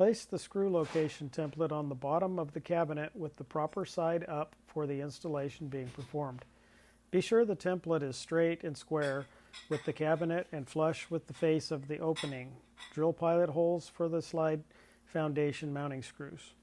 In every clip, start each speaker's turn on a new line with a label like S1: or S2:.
S1: Place the screw location template on the bottom of the cabinet with the proper side up for the installation being performed. Be sure the template is straight and square with the cabinet and flush with the face of the opening. Drill pilot holes for the slide foundation mounting screws.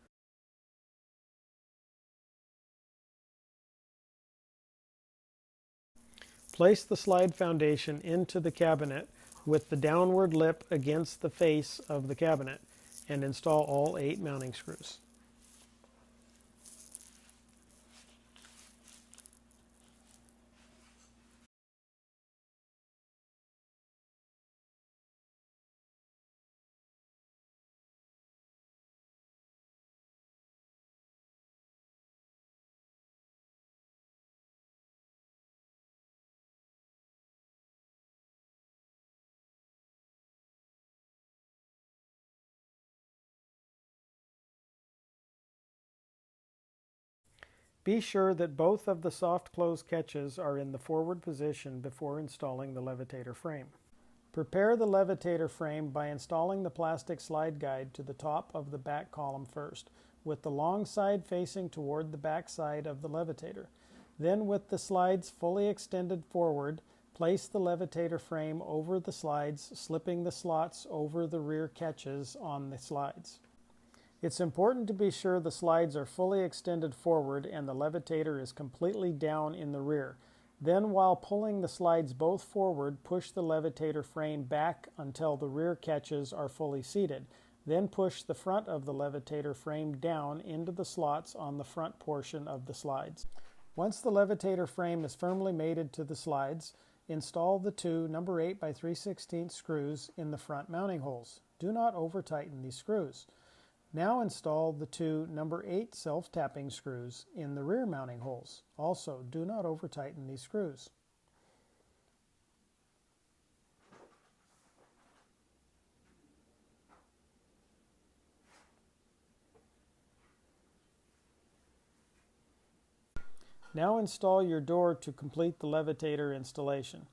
S1: Place the slide foundation into the cabinet with the downward lip against the face of the cabinet and install all 8 mounting screws. Be sure that both of the soft close catches are in the forward position before installing the Levitator frame. Prepare the Levitator frame by installing the plastic slide guide to the top of the back column first, with the long side facing toward the back side of the Levitator. Then, with the slides fully extended forward, place the Levitator frame over the slides, slipping the slots over the rear catches on the slides. It's important to be sure the slides are fully extended forward and the Levitator is completely down in the rear. Then, while pulling the slides both forward, push the Levitator frame back until the rear catches are fully seated. Then push the front of the Levitator frame down into the slots on the front portion of the slides. Once the Levitator frame is firmly mated to the slides, install the two 8 by 3/16 screws in the front mounting holes. Do not over-tighten these screws. Now install the two 8 self-tapping screws in the rear mounting holes. Also, do not over-tighten these screws. Now install your door to complete the Levitator installation.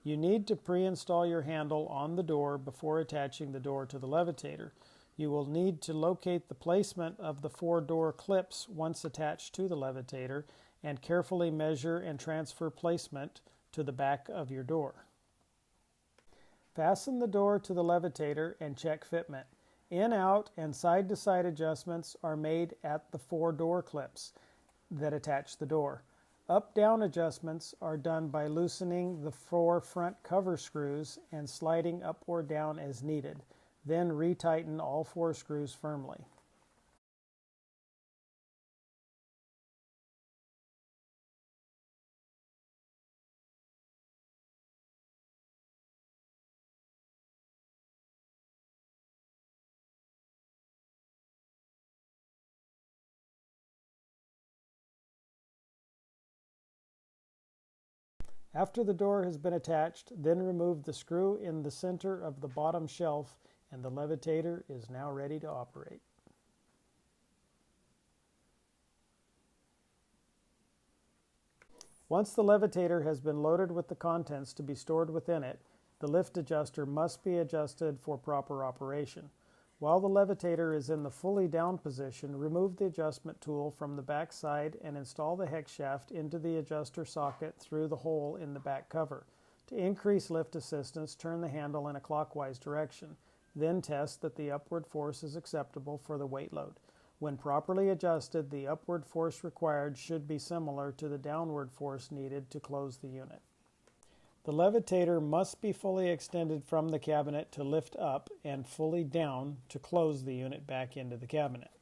S1: You need to pre-install your handle on the door before attaching the door to the Levitator. You will need to locate the placement of the 4 door clips once attached to the Levitator and carefully measure and transfer placement to the back of your door. Fasten the door to the Levitator and check fitment. In, out, and side-to-side adjustments are made at the 4 door clips that attach the door. Up-down adjustments are done by loosening the 4 front cover screws and sliding up or down as needed. Then retighten all 4 screws firmly. After the door has been attached, then remove the screw in the center of the bottom shelf and the Levitator is now ready to operate. Once the Levitator has been loaded with the contents to be stored within it, the lift adjuster must be adjusted for proper operation. While the Levitator is in the fully down position, remove the adjustment tool from the back side and install the hex shaft into the adjuster socket through the hole in the back cover. To increase lift assistance, turn the handle in a clockwise direction. Then test that the upward force is acceptable for the weight load. When properly adjusted, the upward force required should be similar to the downward force needed to close the unit. The Levitator must be fully extended from the cabinet to lift up and fully down to close the unit back into the cabinet.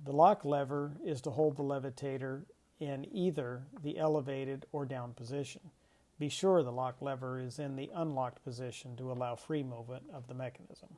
S1: The lock lever is to hold the Levitator in either the elevated or down position. Be sure the lock lever is in the unlocked position to allow free movement of the mechanism.